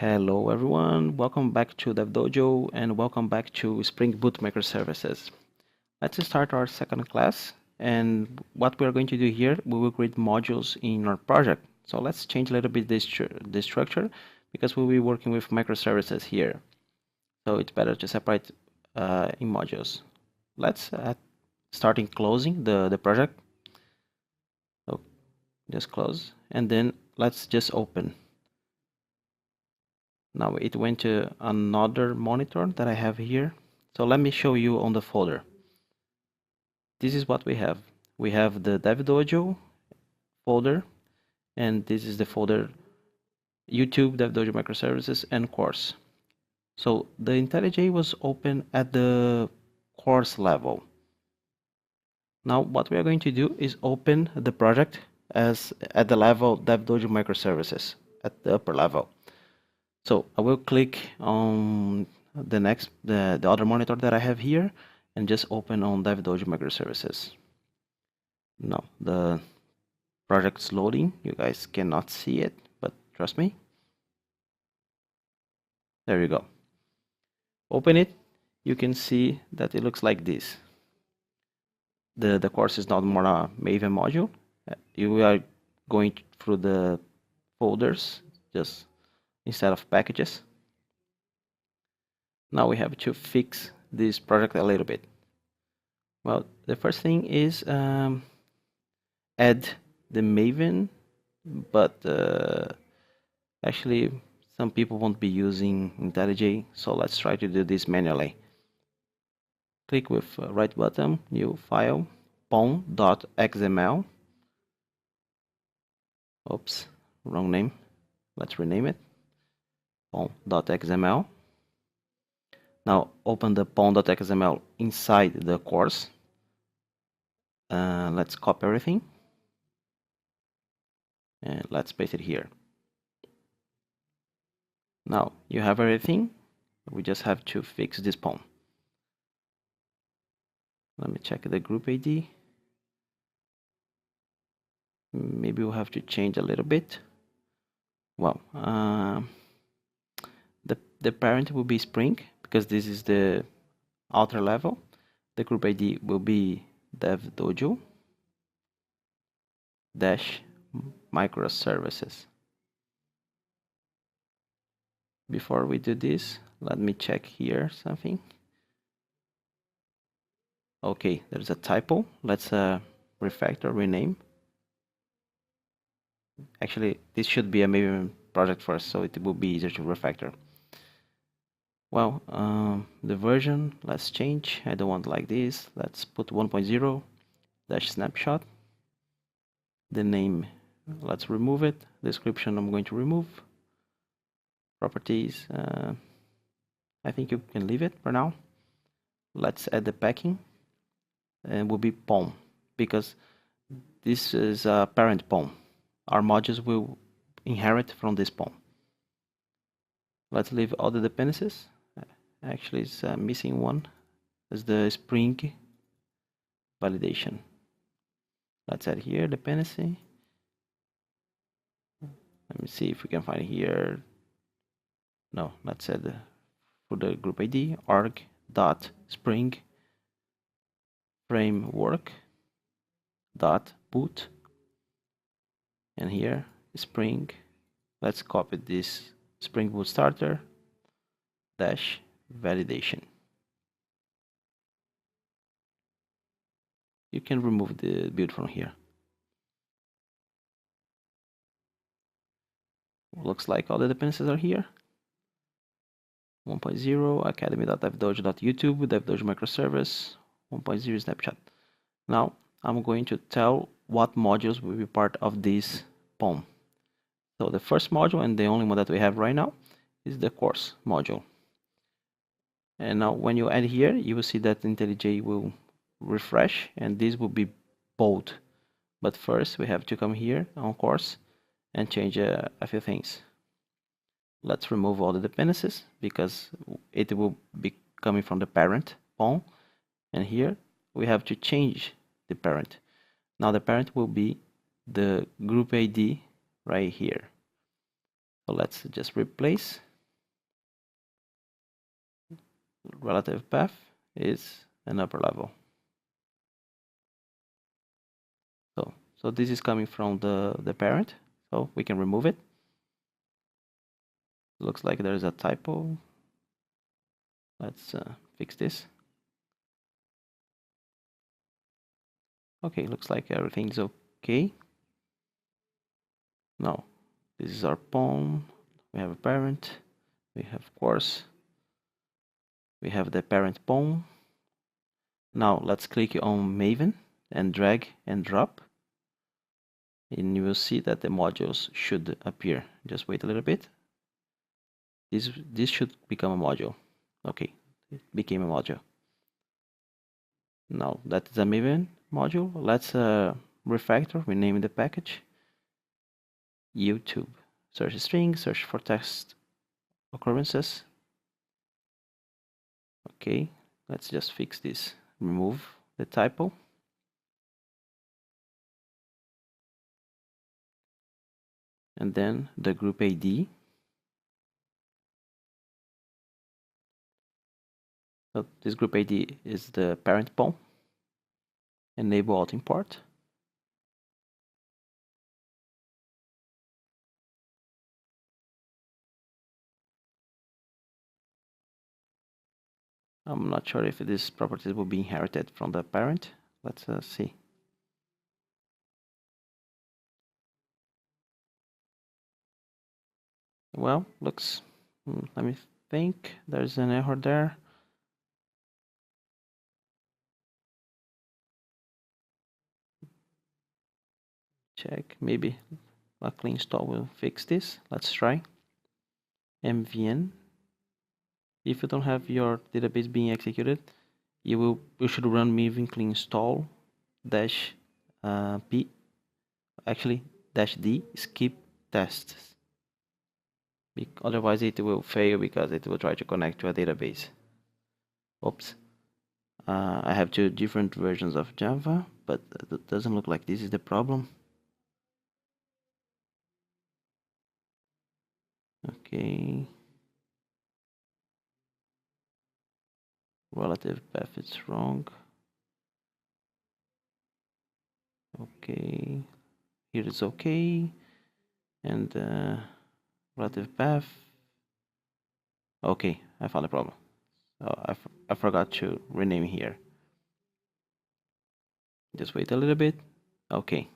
Hello everyone, welcome back to DevDojo and welcome back to Spring Boot Microservices. Let's start our second class, and what we are going to do here, we will create modules in our project. So let's change a little bit this structure because we'll be working with microservices here. So it's better to separate in modules. Let's start in closing the project. So just close and then let's just open. Now it went to another monitor that I have here. So let me show you on the folder. This is what we have. We have the DevDojo folder, and this is the folder YouTube, DevDojo Microservices, and course. So the IntelliJ was open at the course level. Now what we are going to do is open the project as at the level DevDojo Microservices at the upper level. So I will click on the other monitor that I have here and just open on DevDojo Microservices. Now the project's loading. You guys cannot see it, but trust me. There you go. Open it. You can see that it looks like this. The course is not more a Maven module. You are going through the folders just instead of packages. Now we have to fix this project a little bit. Well, the first thing is add the Maven, but actually some people won't be using IntelliJ, so let's try to do this manually. Click with right button, new file, pom.xml. Oops, wrong name. Let's rename it. pom.xml. Now open the pom.xml inside the course. Let's copy everything. And let's paste it here. Now you have everything. We just have to fix this pom. Let me check the group ID. Maybe we'll have to change a little bit. Well, the parent will be Spring because this is the outer level. The group ID will be DevDojo dash microservices. Before we do this, let me check here something. Okay, there's a typo. Let's refactor, rename. Actually, this should be a Maven project first, so it will be easier to refactor. Well, the version, let's change. I don't want like this. Let's put 1.0 dash snapshot. The name, let's remove it. Description, I'm going to remove. Properties, I think you can leave it for now. Let's add the packing, and will be POM because this is a parent POM. Our modules will inherit from this POM. Let's leave all the dependencies. Actually, it's missing one. Is the Spring validation. Let's add here dependency. Let me see if we can find it here. No, let's add for the group ID arg dot spring framework dot boot, and here Spring. Let's copy this Spring Boot starter dash validation. You can remove the build from here. Looks like all the dependencies are here. 1.0 academy.devdojo.youtube, devdojo microservice, 1.0 snapshot. Now I'm going to tell what modules will be part of this POM. So the first module, and the only one that we have right now, is the course module. And now when you add here, you will see that IntelliJ will refresh and this will be bold. But first we have to come here on course and change a few things. Let's remove all the dependencies because it will be coming from the parent POM. And here we have to change the parent. Now the parent will be the group ID right here. So let's just replace relative path is an upper level. So this is coming from the parent, so we can remove it. Looks like there's a typo. Let's fix this. Okay, looks like everything's okay. Now, this is our pawn. We have a parent. We have course. We have the parent pawn. Now let's click on Maven and drag and drop. And you will see that the modules should appear. Just wait a little bit. This should become a module. Okay, it became a module. Now that is a Maven module. Let's refactor, rename the package. YouTube. Search string, search for text occurrences. Okay, let's just fix this. Remove the typo. And then the group ID. So this group ID is the parent pawn. Enable auto import. I'm not sure if these properties will be inherited from the parent. Let's see. Well, looks, let me think, there's an error there. Check, maybe a clean install will fix this. Let's try. MVN. If you don't have your database being executed, you should run maven clean install dash p, actually dash d skip tests. Otherwise it will fail because it will try to connect to a database. Oops. I have two different versions of Java, but it doesn't look like this is the problem. Okay. Relative path is wrong. Okay. Here is okay. And relative path. Okay, I found a problem. Oh, I forgot to rename here. Just wait a little bit. Okay.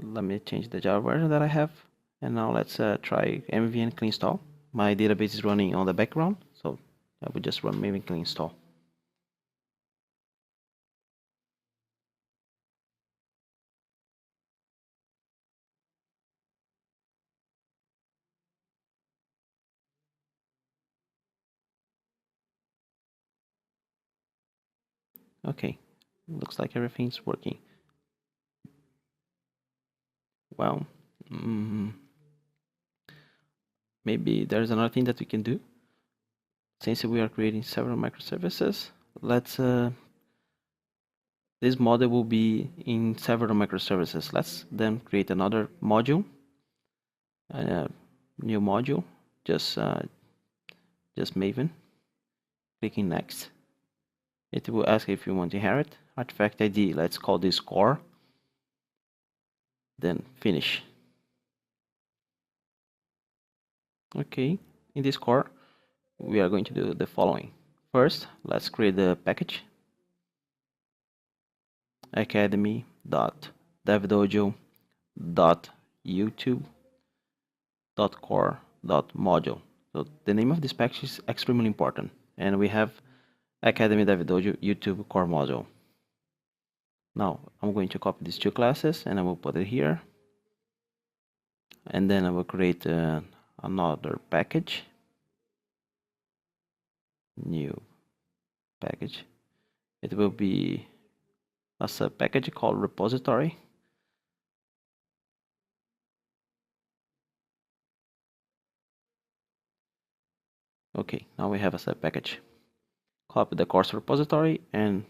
Let me change the Java version that I have. And now let's try mvn clean install. My database is running on the background, so I will just run mvn clean install. Okay, looks like everything's working. Well, maybe there's another thing that we can do. Since we are creating several microservices, let's this model will be in several microservices. Let's then create another module, a new module, just Maven. Clicking next. It will ask if you want to inherit. Artifact ID, let's call this core. Then finish. Okay, in this core, we are going to do the following. First, let's create the package. academy.dev.dojo.youtube.core.module. So the name of this package is extremely important, and we have Academy Dev Dojo YouTube core module. Now I'm going to copy these two classes and I will put it here, and then I will create another package, new package. It will be a sub package called repository. Okay, now we have a sub package. Copy the course repository and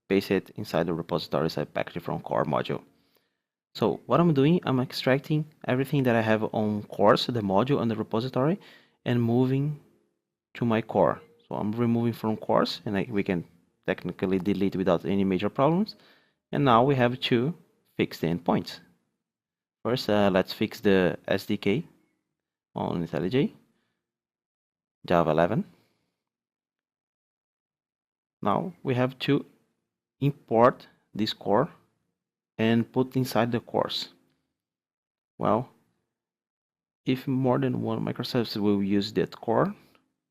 paste it inside the repository sub package from core module. So what I'm doing, I'm extracting everything that I have on course, the module and the repository, and moving to my core. So I'm removing from course, and we can technically delete without any major problems. And now we have to fix the endpoints. First, let's fix the SDK on IntelliJ, Java 11. Now we have to import this core and put inside the course. Well, if more than one microservice will use that core,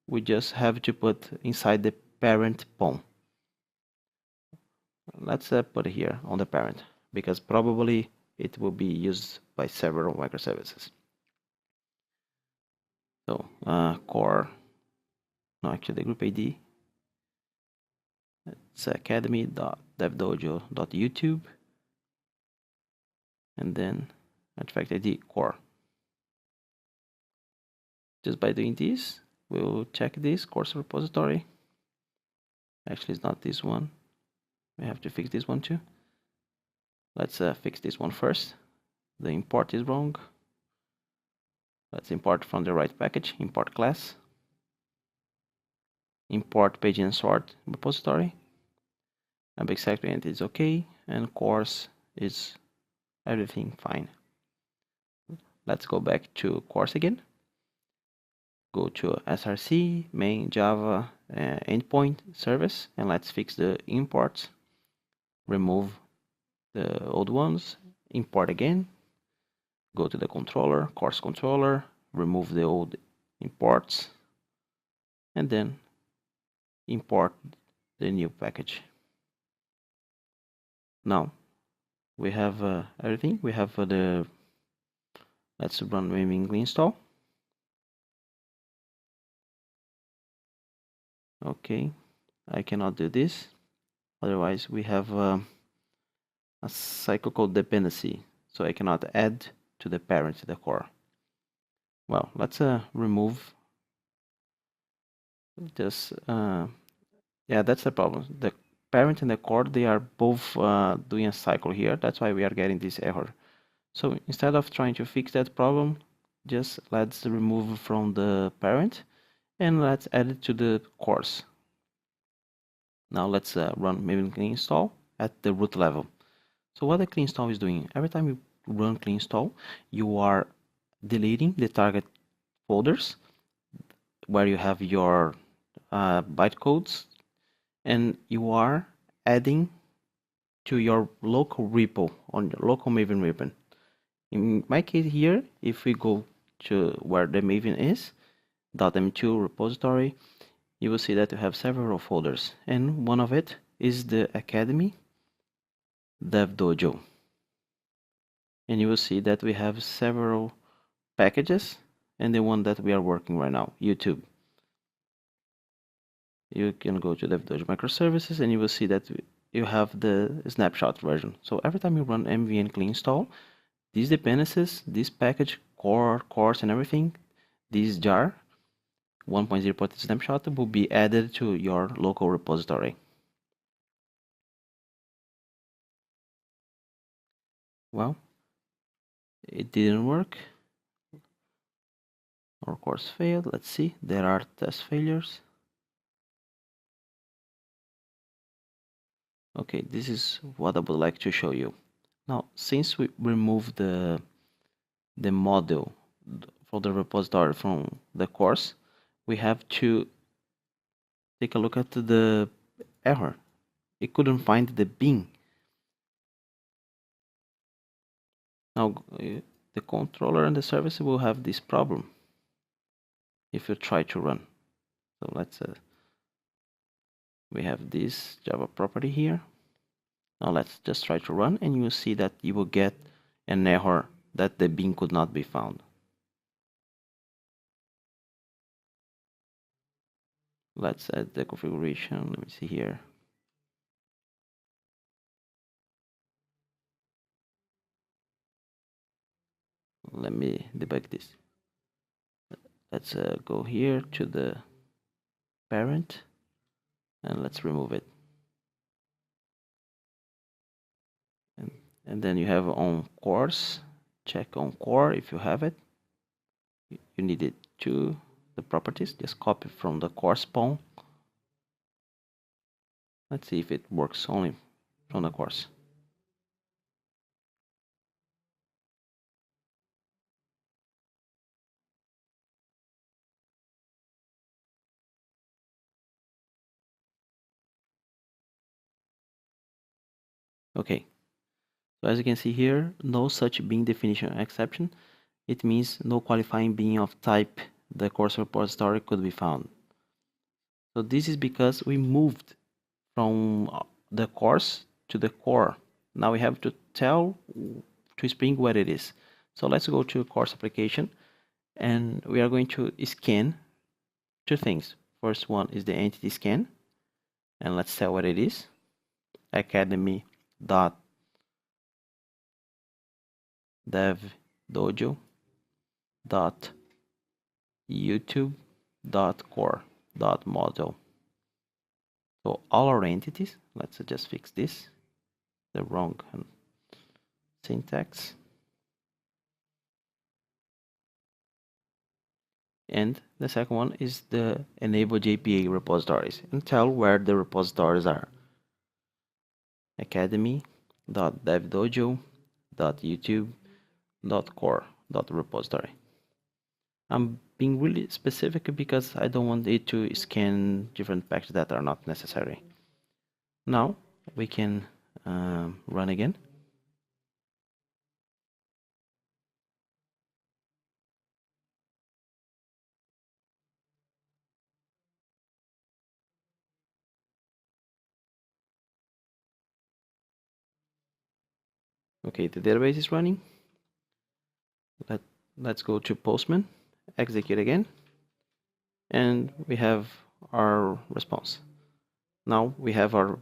we just have to put inside the parent POM. Let's put it here on the parent, because probably it will be used by several microservices. So core, no, actually the group ID, it's academy.devdojo.youtube, and then artifact ID core. Just by doing this, we'll check this course repository. Actually, it's not this one. We have to fix this one too. Let's fix this one first. The import is wrong. Let's import from the right package. Import class. Import page and sort repository. A big segment is okay, and course is everything fine. Let's go back to course again. Go to src main Java endpoint service, and let's fix the imports. Remove the old ones, import again, go to the controller, course controller, remove the old imports, and then import the new package. Now we have everything. We have let's run miming install. Okay, I cannot do this, otherwise we have a cycle called dependency, so I cannot add to the parent to the core. Well, let's remove this. Yeah, that's the problem. The parent and the core, they are both doing a cycle here. That's why we are getting this error. So instead of trying to fix that problem, just let's remove from the parent and let's add it to the course. Now let's run maybe clean install at the root level. So what the clean install is doing, every time you run clean install, you are deleting the target folders where you have your bytecodes, and you are adding to your local repo on your local Maven ribbon. In my case here, if we go to where the Maven is, .m2 repository, you will see that you have several folders, and one of it is the Academy Dev Dojo. And you will see that we have several packages, and the one that we are working right now, YouTube. You can go to Dev Dojo Microservices, and you will see that you have the snapshot version. So every time you run mvn clean install, these dependencies, this package, core, course, and everything, this jar 1.0 port snapshot will be added to your local repository. Well, it didn't work. Our course failed. Let's see, there are test failures. Okay, this is what I would like to show you. Now, since we removed the model for the repository from the course, we have to take a look at the error. It couldn't find the bin. Now, the controller and the service will have this problem if you try to run. So let's we have this Java property here. Now let's just try to run, and you will see that you will get an error that the bin could not be found. Let's add the configuration. Let me see here. Let me debug this. Let's go here to the parent, and let's remove it. And then you have on course, check on core if you have it. You need it to the properties, just copy from the course POM, Let's see if it works only from the course. Okay, so as you can see here, no such bean definition exception. It means no qualifying bean of type the course repository could be found. So this is because we moved from the course to the core. Now we have to tell to Spring what it is. So let's go to course application, and we are going to scan two things. First one is the entity scan, and let's tell what it is. Academy dot dev dojo dot youtube dot core dot model. So all our entities, let's just fix this, the wrong syntax. And the second one is the enable JPA repositories, and tell where the repositories are. academy.devdojo.youtube.core.repository. I'm being really specific because I don't want it to scan different packages that are not necessary. Now we can run again. Okay, the database is running. Let's go to Postman, execute again, and we have our response. Now we have our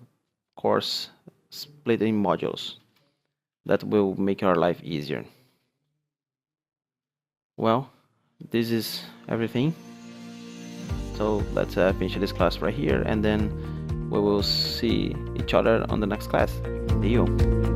course split in modules. That will make our life easier. Well, this is everything. So let's finish this class right here, and then we will see each other on the next class. See you.